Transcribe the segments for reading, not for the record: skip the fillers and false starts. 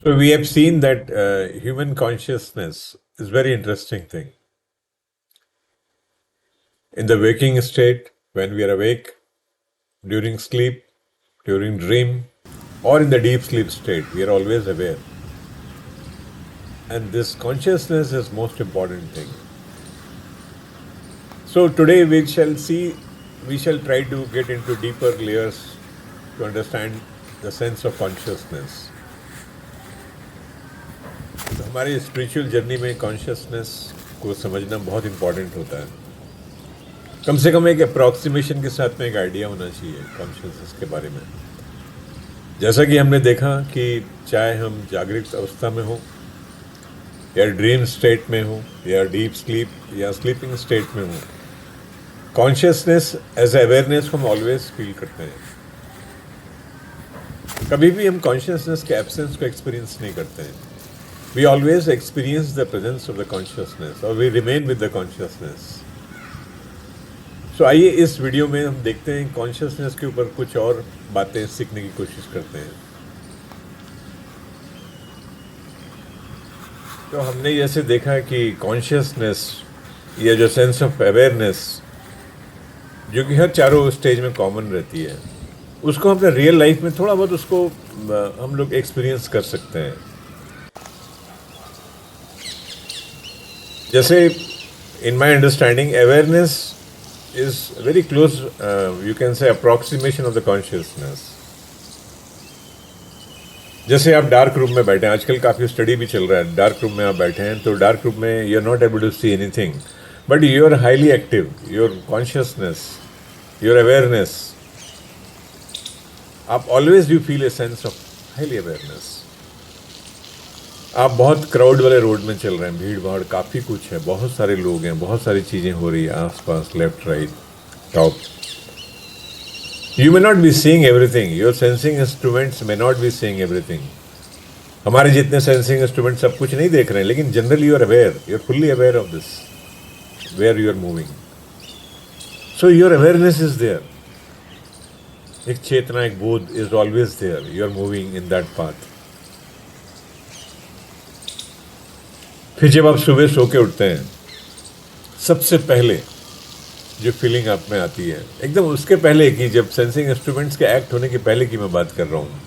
So we have seen that human consciousness is very interesting thing. In the waking state, when we are awake, during sleep, during dream, or in the deep sleep state, we are always aware. And this consciousness is most important thing. So today we shall try to get into deeper layers to understand the sense of consciousness. तो हमारे spiritual journey में consciousness को समझना बहुत important होता है. कम से कम एक अप्रॉक्सीमेशन के साथ में एक आइडिया होना चाहिए कॉन्शियसनेस के बारे में. जैसा कि हमने देखा कि चाहे हम जागृत अवस्था में हो या ड्रीम स्टेट में हो या डीप स्लीप या स्लीपिंग स्टेट में हो, कॉन्शियसनेस एज अवेयरनेस को हम ऑलवेज फील करते हैं. कभी भी हम कॉन्शियसनेस के एब्सेंस को एक्सपीरियंस नहीं करते हैं. We always experience the presence of the consciousness और we remain with the consciousness. So आइए इस वीडियो में हम देखते हैं कॉन्शियसनेस के ऊपर कुछ और बातें सीखने की कोशिश करते हैं. तो हमने जैसे देखा कि कॉन्शियसनेस या जो सेंस ऑफ अवेयरनेस जो कि हर चारों स्टेज में कॉमन रहती है, उसको हम अपने रियल लाइफ में थोड़ा बहुत उसको हम लोग एक्सपीरियंस कर सकते हैं. जैसे in my understanding awareness is very close, you can say approximation of the consciousness. जैसे आप डार्क रूम में बैठे हैं, आजकल काफ़ी स्टडी भी चल रहा है, डार्क रूम में आप बैठे हैं तो डार्क रूम में you are not able to see anything, but you are highly active, your consciousness, your awareness, आप always you feel a sense of highly awareness. आप बहुत क्राउड वाले रोड में चल रहे हैं, भीड़ भाड़ काफ़ी कुछ है, बहुत सारे लोग हैं, बहुत सारी चीज़ें हो रही है आसपास, left right top. You may not be seeing everything, your sensing instruments may not be seeing everything. हमारे जितने सेंसिंग इंस्ट्रूमेंट सब कुछ नहीं देख रहे हैं, लेकिन generally you are aware, you are fully aware of this where you are moving. So your awareness is there. एक चेतना, एक बोध is always there. You are moving in that path. फिर जब आप सुबह सो के उठते हैं, सबसे पहले जो फीलिंग आप में आती है, एकदम उसके पहले की, जब सेंसिंग इंस्ट्रूमेंट्स के एक्ट होने के पहले की मैं बात कर रहा हूँ.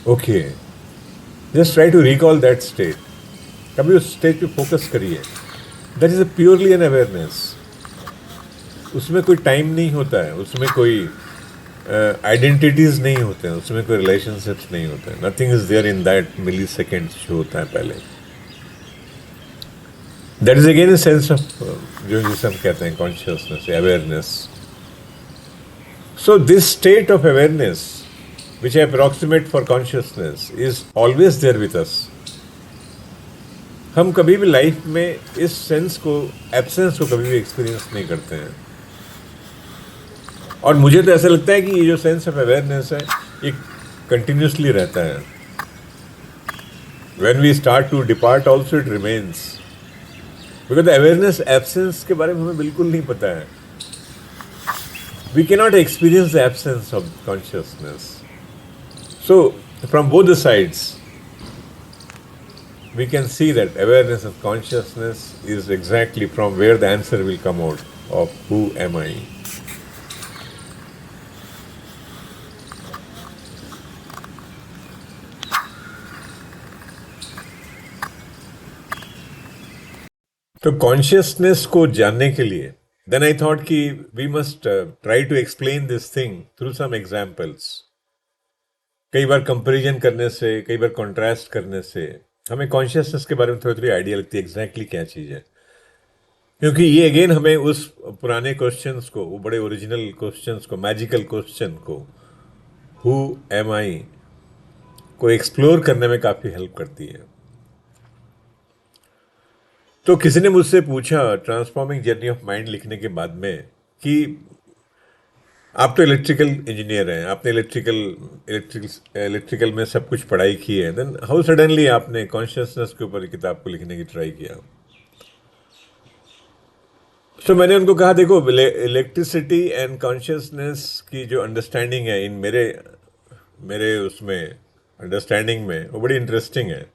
Okay, just try to recall that state. कभी उस स्टेट पे फोकस करिए. That is a purely an awareness. उसमें कोई टाइम नहीं होता है, उसमें कोई आइडेंटिटीज़ नहीं होते हैं, उसमें कोई रिलेशनशिप्स नहीं होते हैं. Nothing is there in that milliseconds जो होता है पहले. That is again a sense of जो जिसे हम कहते हैं consciousness, awareness. So this state of awareness which I approximate for consciousness is always there with us. हम कभी भी लाइफ में इस सेंस को, एब्सेंस को कभी भी एक्सपीरियंस नहीं करते हैं. और मुझे तो ऐसा लगता है कि ये जो सेंस ऑफ अवेयरनेस है ये कंटिन्यूसली रहता है. When we start to depart also it remains, because awareness absence के बारे में हमें बिल्कुल नहीं पता है. We can not experience the absence of consciousness. So from both the sides we can see that awareness of consciousness is exactly from where the answer will come out of who am I. तो कॉन्शियसनेस को जानने के लिए then I thought कि we must try to explain this thing through some examples. कई बार comparison करने से, कई बार कॉन्ट्रास्ट करने से हमें कॉन्शियसनेस के बारे में थोड़ी थोड़ी आइडिया लगती है एग्जैक्टली क्या चीज़ है. क्योंकि ये अगेन हमें उस पुराने क्वेश्चंस को, वो बड़े ओरिजिनल क्वेश्चंस को, मैजिकल क्वेश्चन को, हु एम आई, को एक्सप्लोर करने में काफ़ी हेल्प करती है. तो किसी ने मुझसे पूछा ट्रांसफॉर्मिंग जर्नी ऑफ माइंड लिखने के बाद में कि आप तो इलेक्ट्रिकल इंजीनियर हैं, आपने इलेक्ट्रिकल में सब कुछ पढ़ाई की है, देन हाउ सडनली आपने कॉन्शियसनेस के ऊपर किताब को लिखने की ट्राई किया. तो मैंने उनको कहा देखो, इलेक्ट्रिसिटी एंड कॉन्शियसनेस की जो अंडरस्टैंडिंग है इन मेरे उसमें अंडरस्टैंडिंग में, वो बड़ी इंटरेस्टिंग है।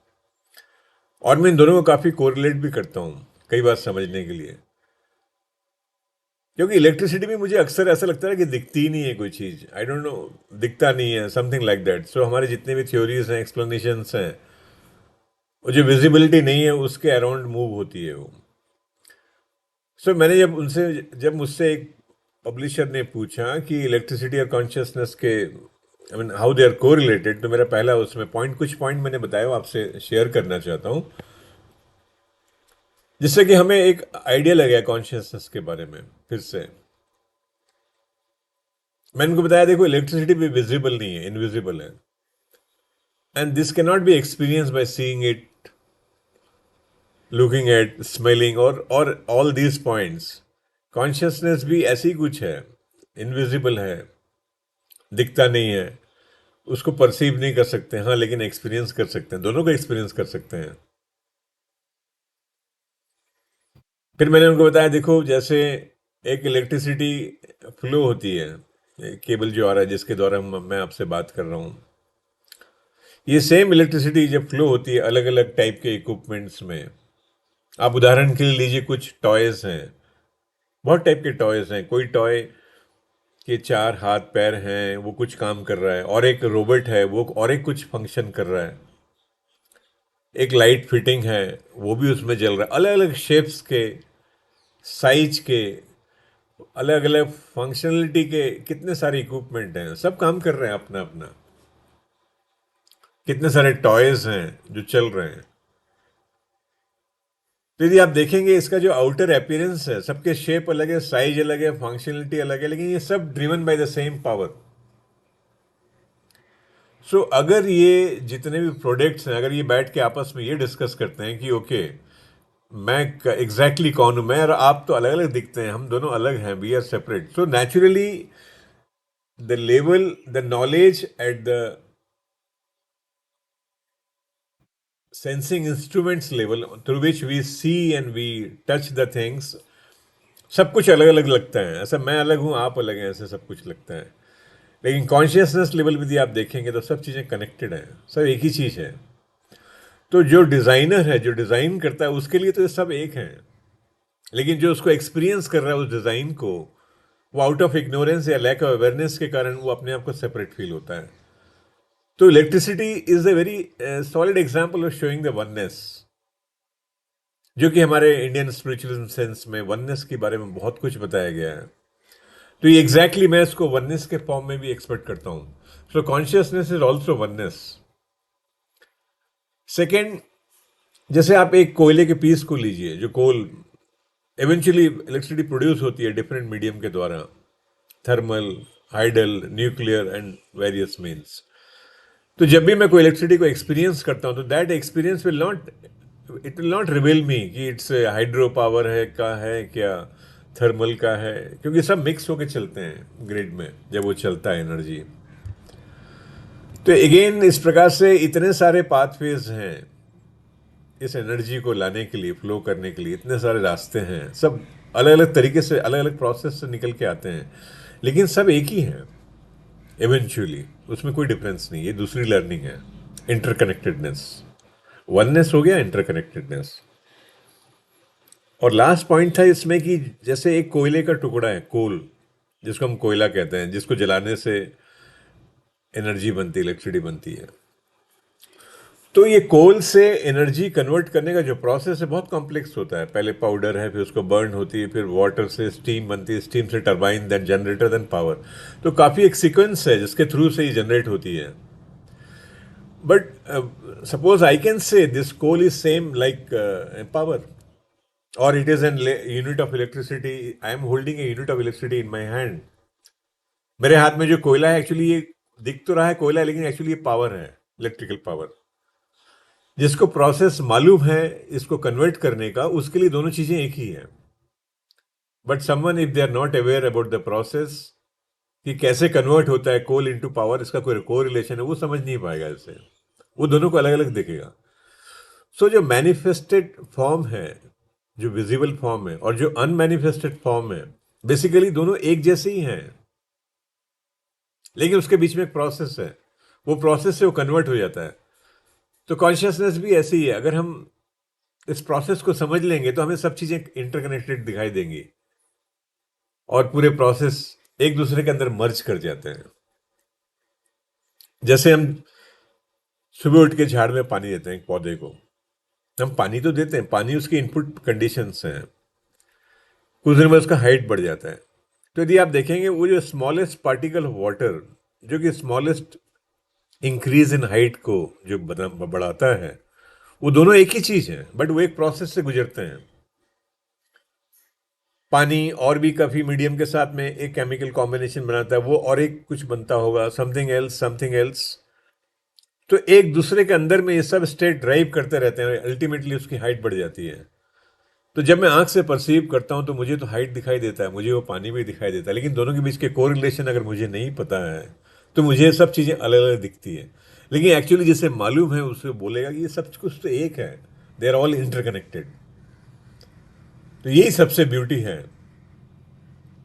और मैं इन दोनों को काफ़ी कोरिलेट भी करता हूँ कई बार समझने के लिए, क्योंकि इलेक्ट्रिसिटी में मुझे अक्सर ऐसा लगता है कि दिखती ही नहीं है कोई चीज़, आई डोंट नो, दिखता नहीं है, समथिंग लाइक दैट। सो हमारे जितने भी थ्योरीज हैं, एक्सप्लेनेशंस हैं, वो जो विजिबिलिटी नहीं है उसके अराउंड मूव होती है वो। सो मैंने जब मुझसे एक पब्लिशर ने पूछा कि इलेक्ट्रिसिटी और कॉन्शियसनेस के, I mean how they are correlated, तो मेरा पहला उसमें कुछ पॉइंट मैंने बताया, वो आपसे शेयर करना चाहता हूँ, जिससे कि हमें एक आइडिया लगे कॉन्शियसनेस के बारे में फिर से। मैंने उनको बताया, देखो इलेक्ट्रिसिटी भी विजिबल नहीं है, इनविजिबल है, and this can not be experience by seeing it, looking at, smelling और ऑल दीज पॉइंट्स। कॉन्शियसनेस भी ऐसी कुछ है, इनविजिबल है, दिखता नहीं है, उसको परसीव नहीं कर सकते, हाँ, लेकिन एक्सपीरियंस कर सकते हैं, दोनों को एक्सपीरियंस कर सकते हैं। फिर मैंने उनको बताया, देखो जैसे एक इलेक्ट्रिसिटी फ्लो होती है, केबल जो आ रहा है जिसके द्वारा मैं आपसे बात कर रहा हूँ, ये सेम इलेक्ट्रिसिटी जब फ्लो होती है अलग अलग टाइप के इक्विपमेंट्स में, आप उदाहरण के लिए लीजिए, कुछ टॉयज हैं, बहुत टाइप के टॉयज हैं, कोई टॉय के चार हाथ पैर हैं, वो कुछ काम कर रहा है, और एक रोबोट है, वो और एक कुछ फंक्शन कर रहा है, एक लाइट फिटिंग है, वो भी उसमें जल रहा है, अलग अलग शेप्स के, साइज के, अलग अलग फंक्शनलिटी के, कितने सारे इक्विपमेंट हैं, सब काम कर रहे हैं अपना अपना, कितने सारे टॉयज हैं जो चल रहे हैं। तो यदि आप देखेंगे इसका जो आउटर अपीयरेंस है, सबके शेप अलग है, साइज अलग है, फंक्शनलिटी अलग है, लेकिन ये सब driven by the same power. So अगर ये जितने भी प्रोडक्ट्स हैं, अगर ये बैठ के आपस में ये डिस्कस करते हैं कि ओके, मैं एग्जैक्टली कौन हूं, मैं और आप तो अलग अलग दिखते हैं, हम दोनों अलग हैं, we are separate, so naturally the level, the knowledge at the sensing instruments level through which we see and we touch the things, सब कुछ अलग अलग लगता है, ऐसा मैं अलग हूँ, आप अलग हैं, ऐसे सब कुछ लगता है। लेकिन कॉन्शियसनेस लेवल भी यदि आप देखेंगे तो सब चीज़ें कनेक्टेड हैं, सब एक ही चीज़ है। तो जो डिज़ाइनर है, जो डिज़ाइन करता है, उसके लिए तो ये सब एक हैं, लेकिन जो उसको एक्सपीरियंस कर रहा है उस डिज़ाइन को, वो आउट ऑफ इग्नोरेंस या लैक ऑफ अवेयरनेस के कारण वो अपने आप को सेपरेट फील होता है। तो electricity is a very solid example of showing the oneness, जो कि हमारे इंडियन स्पिरिचुअलिज्म सेंस में वननेस के बारे में बहुत कुछ बताया गया है। तो ये एग्जैक्टली मैं इसको वननेस के फॉर्म में भी एक्सपेक्ट करता हूं। सो consciousness is also oneness. Second, जैसे आप एक कोयले के पीस को लीजिए, जो कोल इवेंचुअली इलेक्ट्रिसिटी प्रोड्यूस होती है डिफरेंट मीडियम के द्वारा, thermal, hydel, nuclear and various means. तो जब भी मैं कोई इलेक्ट्रिसिटी को एक्सपीरियंस करता हूं, तो that experience will not, it will not reveal me कि इट्स हाइड्रो पावर है का है क्या, थर्मल का है, क्योंकि सब मिक्स होकर चलते हैं ग्रिड में जब वो चलता है एनर्जी। तो अगेन इस प्रकार से इतने सारे पाथवेज हैं इस एनर्जी को लाने के लिए, फ्लो करने के लिए, इतने सारे रास्ते हैं, सब अलग अलग तरीके से, अलग अलग प्रोसेस से निकल के आते हैं, लेकिन सब एक ही हैं इवेंचुअली, उसमें कोई डिफरेंस नहीं। ये दूसरी लर्निंग है, इंटरकनेक्टेडनेस, वननेस हो गया, इंटरकनेक्टेडनेस। और लास्ट पॉइंट था इसमें कि जैसे एक कोयले का टुकड़ा है, कोल, जिसको हम कोयला कहते हैं, जिसको जलाने से एनर्जी बनती है, इलेक्ट्रिसिटी बनती है। तो ये कोल से एनर्जी कन्वर्ट करने का जो प्रोसेस है बहुत कॉम्प्लेक्स होता है। पहले पाउडर है, फिर उसको बर्न होती है, फिर वाटर से स्टीम बनती है, स्टीम से turbine, then generator, then power. तो काफ़ी एक सीक्वेंस है जिसके थ्रू से ये जनरेट होती है। But suppose I can say this coal is same like power, or it is an unit of electricity. I am holding a unit of electricity in my hand. मेरे हाथ में जो कोयला है, एक्चुअली ये दिख तो रहा है कोयला, लेकिन एक्चुअली ये पावर है, इलेक्ट्रिकल पावर, जिसको प्रोसेस मालूम है इसको कन्वर्ट करने का, उसके लिए दोनों चीजें एक ही है। But someone if they are not aware about the process कि कैसे कन्वर्ट होता है कोल इनटू पावर, इसका कोई को रिलेशन है, वो समझ नहीं पाएगा इससे, वो दोनों को अलग अलग दिखेगा। सो जो मैनिफेस्टेड फॉर्म है, जो विजिबल फॉर्म है, और जो अनमैनिफेस्टेड फॉर्म है, बेसिकली दोनों एक जैसे ही हैं, लेकिन उसके बीच में एक प्रोसेस है, वो प्रोसेस से वो कन्वर्ट हो जाता है। तो कॉन्शियसनेस भी ऐसी ही है, अगर हम इस प्रोसेस को समझ लेंगे तो हमें सब चीजें इंटरकनेक्टेड दिखाई देंगी और पूरे प्रोसेस एक दूसरे के अंदर मर्ज कर जाते हैं। जैसे हम सुबह उठ के झाड़ में पानी देते हैं एक पौधे को, हम पानी तो देते हैं, पानी उसकी इनपुट कंडीशंस हैं, कुछ दिन में उसका हाइट बढ़ जाता है। तो यदि आप देखेंगे वो जो स्मॉलेस्ट पार्टिकल ऑफ वाटर, जो कि स्मॉलेस्ट इंक्रीज इन हाइट को जो बढ़ाता है, वो दोनों एक ही चीज है, बट वो एक प्रोसेस से गुजरते हैं। पानी और भी काफी मीडियम के साथ में एक केमिकल कॉम्बिनेशन बनाता है, वो और एक कुछ बनता होगा, समथिंग एल्स समथिंग एल्स। तो एक दूसरे के अंदर में ये सब स्टेट ड्राइव करते रहते हैं, अल्टीमेटली उसकी हाइट बढ़ जाती है। तो जब मैं आंख से परसीव करता हूं तो मुझे तो हाइट दिखाई देता है, मुझे वो पानी भी दिखाई देता है, लेकिन दोनों के बीच के कोरिलेशन अगर मुझे नहीं पता है तो मुझे ये सब चीज़ें अलग अलग दिखती है। लेकिन एक्चुअली जिसे मालूम है उसे बोलेगा कि ये सब कुछ तो एक है, दे आर ऑल इंटरकनेक्टेड। तो यही सबसे ब्यूटी है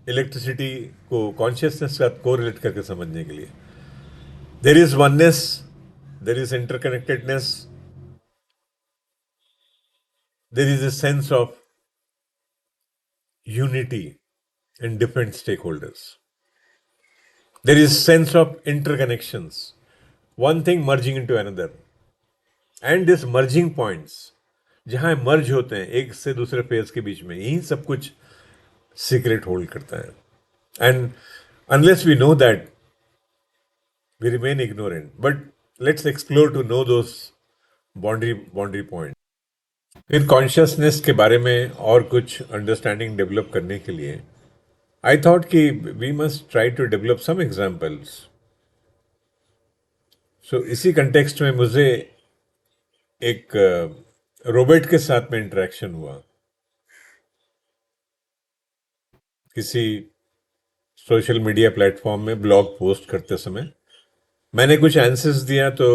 इलेक्ट्रिसिटी को कॉन्शियसनेस का कोरिलेट करके समझने के लिए। There is oneness, there is interconnectedness, there is a sense of unity in different stakeholders. There is sense of interconnections, one thing merging into another. And this merging points, जहां मर्ज होते हैं एक से दूसरे फेज के बीच में, यही सब कुछ सीक्रेट होल्ड करता है। And unless we know that, we remain ignorant, but let's explore to know those boundary point. फिर कॉन्शियसनेस के बारे में और कुछ अंडरस्टैंडिंग डेवलप करने के लिए आई थॉट कि we must try to develop some examples. So इसी कंटेक्स्ट में मुझे एक रोबोट के साथ में इंटरेक्शन हुआ किसी सोशल मीडिया प्लेटफॉर्म में ब्लॉग पोस्ट करते समय। मैंने कुछ आंसर्स दिया तो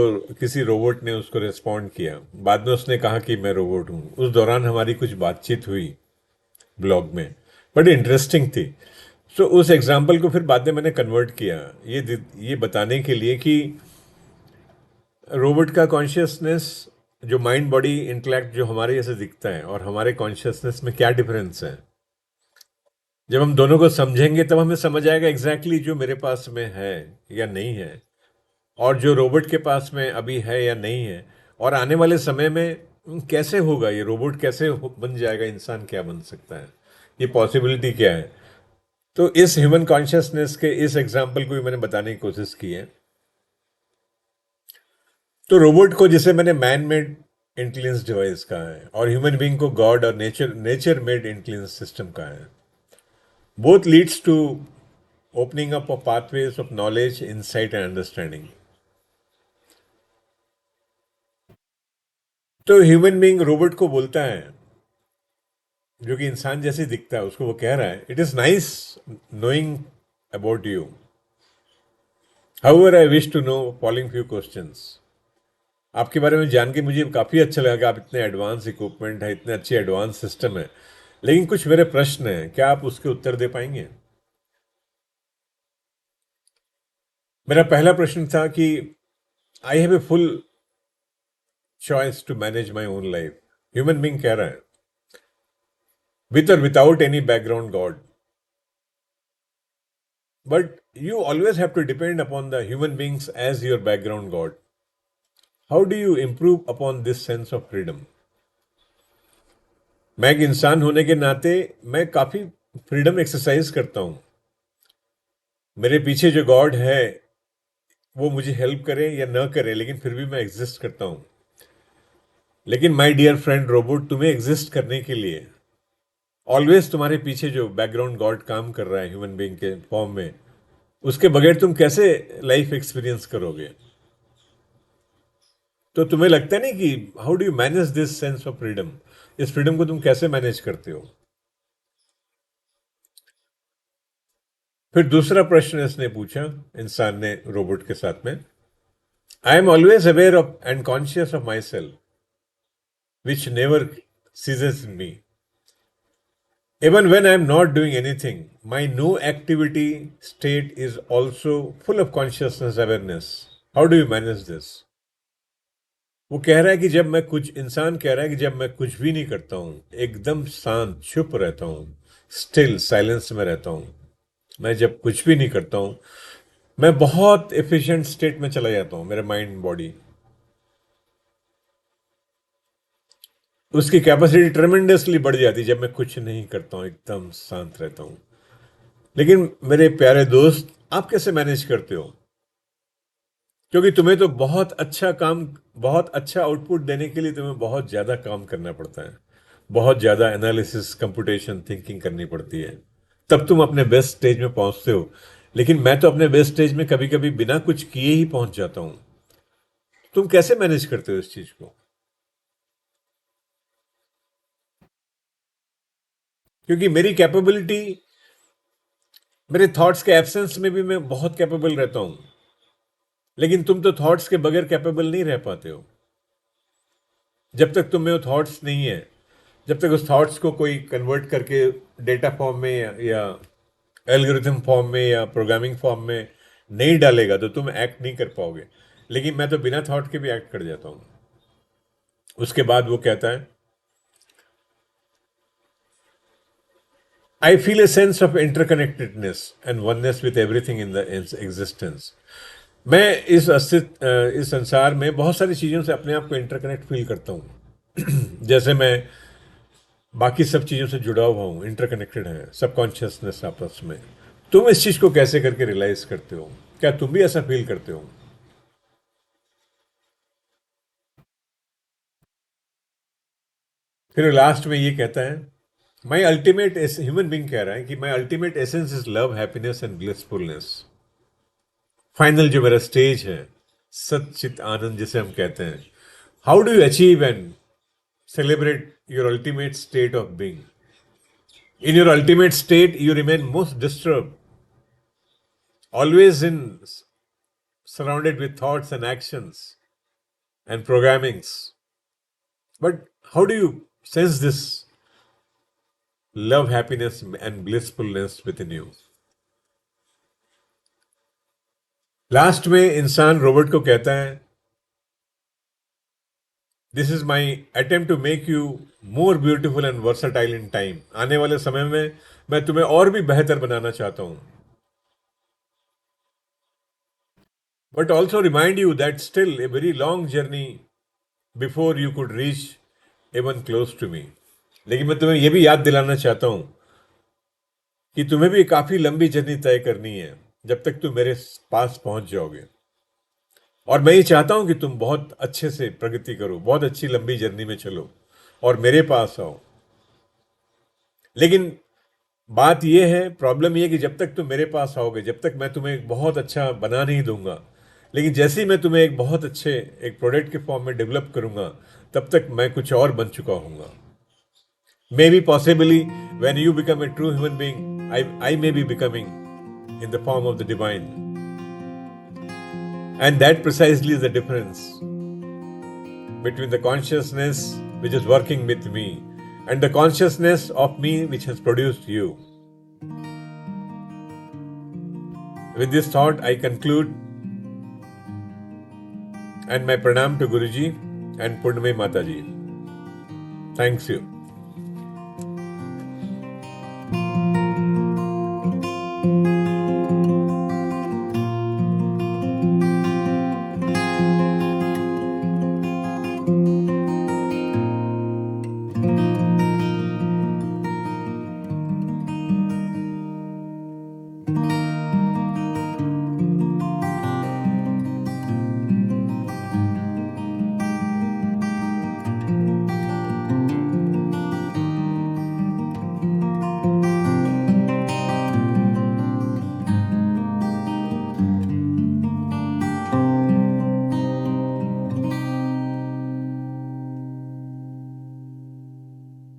किसी रोबोट ने उसको रिस्पॉन्ड किया, बाद में उसने कहा कि मैं रोबोट हूँ। उस दौरान हमारी कुछ बातचीत हुई ब्लॉग में, बड़ी इंटरेस्टिंग थी। सो उस एग्जाम्पल को फिर बाद में मैंने कन्वर्ट किया ये बताने के लिए कि रोबोट का कॉन्शियसनेस, जो माइंड बॉडी इंटेलेक्ट जो हमारे जैसे दिखता है, और हमारे कॉन्शियसनेस में क्या डिफरेंस है। जब हम दोनों को समझेंगे तब हमें समझ आएगा एग्जैक्टली जो मेरे पास में है या नहीं है, और जो रोबोट के पास में अभी है या नहीं है, और आने वाले समय में कैसे होगा, ये रोबोट कैसे बन जाएगा, इंसान क्या बन सकता है, ये पॉसिबिलिटी क्या है। तो इस ह्यूमन कॉन्शियसनेस के इस एग्जाम्पल को भी मैंने बताने की कोशिश की है। तो रोबोट को जिसे मैंने मैन मेड इंटेलिजेंस डिवाइस कहा है, और ह्यूमन बीइंग को गॉड और नेचर मेड इंटेलिजेंस सिस्टम कहा है। Both leads to opening up of pathways of knowledge, insight and understanding. तो ह्यूमन बीइंग रोबोट को बोलता है, जो कि इंसान जैसे दिखता है, उसको वो कह रहा है, it is nice knowing about you, however I wish to know following few questions. आपके बारे में जान के मुझे काफ़ी अच्छा लगा कि आप इतने एडवांस इक्विपमेंट है, इतने अच्छे एडवांस सिस्टम है, लेकिन कुछ मेरे प्रश्न हैं, क्या आप उसके उत्तर दे पाएंगे। मेरा पहला प्रश्न था कि I have a full choice to manage my own life. Human being कह रहा है, विद और without any background god, but you always have to depend upon the human beings as your background God. How do you improve upon this sense of freedom? मैं एक इंसान होने के नाते मैं काफी फ्रीडम एक्सरसाइज करता हूं। मेरे पीछे जो गॉड है वो मुझे हेल्प करे या न करे, लेकिन फिर भी मैं एग्जिस्ट करता हूं। लेकिन माय डियर फ्रेंड रोबोट, तुम्हें एग्जिस्ट करने के लिए ऑलवेज तुम्हारे पीछे जो बैकग्राउंड गॉड काम कर रहा है ह्यूमन बीइंग के फॉर्म में, उसके बगैर तुम कैसे लाइफ एक्सपीरियंस करोगे। तो तुम्हें लगता नहीं कि how do you manage this sense of freedom, इस फ्रीडम को तुम कैसे मैनेज करते हो। फिर दूसरा प्रश्न इसने पूछा, इंसान ने रोबोट के साथ में, I am always aware of and conscious of my self which never ceases in me, even when I am not doing anything, my no activity state is also full of consciousness awareness. How do you manage this? वो कह रहा है कि जब मैं कुछ इंसान कह रहा है कि जब मैं कुछ भी नहीं करता हूं, एकदम शांत चुप रहता हूं, स्टिल साइलेंस में रहता हूं, मैं जब कुछ भी नहीं करता हूं, मैं बहुत एफिशिएंट स्टेट में चला जाता हूं, मेरा माइंड बॉडी, उसकी कैपेसिटी ट्रेमेंडसली बढ़ जाती है जब मैं कुछ नहीं करता हूं, एकदम शांत रहता हूं। लेकिन मेरे प्यारे दोस्त, आप कैसे मैनेज करते हो? क्योंकि तुम्हें तो बहुत अच्छा काम, बहुत अच्छा आउटपुट देने के लिए तुम्हें बहुत ज्यादा काम करना पड़ता है, बहुत ज्यादा एनालिसिस, कंप्यूटेशन, थिंकिंग करनी पड़ती है, तब तुम अपने बेस्ट स्टेज में पहुंचते हो। लेकिन मैं तो अपने बेस्ट स्टेज में कभी कभी बिना कुछ किए ही पहुंच जाता हूं। तुम कैसे मैनेज करते हो इस चीज को? क्योंकि मेरी कैपेबिलिटी, मेरे थॉट्स के एब्सेंस में भी मैं बहुत कैपेबल रहता हूं, लेकिन तुम तो थॉट्स के बगैर कैपेबल नहीं रह पाते हो। जब तक तुम में वो थॉट्स नहीं है, जब तक उस थॉट्स को कोई कन्वर्ट करके डेटा फॉर्म में या एल्गोरिथम फॉर्म में या प्रोग्रामिंग फॉर्म में नहीं डालेगा, तो तुम एक्ट नहीं कर पाओगे। लेकिन मैं तो बिना थॉट के भी एक्ट कर जाता हूँ। उसके बाद वो कहता है, I feel a sense of interconnectedness and oneness with everything in the existence. मैं इस संसार में बहुत सारी चीज़ों से अपने आप को इंटरकनेक्ट फील करता हूँ। जैसे मैं बाकी सब चीज़ों से जुड़ा हुआ हूँ, इंटरकनेक्टेड है सब कॉन्शियसनेस आपस में। तुम इस चीज़ को कैसे करके रियलाइज करते हो? क्या तुम भी ऐसा फील करते हो? फिर लास्ट में ये कहता है, माई अल्टीमेट ह्यूमन बींग कह रहा है कि माई ultimate essence is love, happiness and blissfulness. Final जो मेरा स्टेज है, सच्चित आनंद जिसे हम कहते हैं, how do you achieve and celebrate your ultimate state of being? In your ultimate state, you remain most disturbed, always in surrounded with thoughts and actions and programmings. But how do you sense this love, happiness, and blissfulness within you? लास्ट में इंसान robot को कहता है, this is my attempt to make you more beautiful and versatile in time. आने वाले समय में मैं तुम्हें और भी बेहतर बनाना चाहता हूं, but also remind you that still a very long journey before you could reach even close to me. लेकिन मैं तुम्हें यह भी याद दिलाना चाहता हूं कि तुम्हें भी काफी लंबी जर्नी तय करनी है जब तक तुम मेरे पास पहुंच जाओगे। और मैं ये चाहता हूं कि तुम बहुत अच्छे से प्रगति करो, बहुत अच्छी लंबी जर्नी में चलो और मेरे पास आओ। लेकिन बात यह है, प्रॉब्लम यह है कि जब तक तुम मेरे पास आओगे, जब तक मैं तुम्हें एक बहुत अच्छा बना नहीं दूंगा, लेकिन जैसे ही मैं तुम्हें एक बहुत अच्छे एक प्रोडक्ट के फॉर्म में डेवलप करूंगा, तब तक मैं कुछ और बन चुका हूंगा। Maybe possibly when you become a true human being, I may be becoming in the form of the divine, and that precisely is the difference between the consciousness which is working with me and the consciousness of me which has produced you. With this thought, I conclude, and my pranam to Guruji and Purnami Mataji. Thanks you.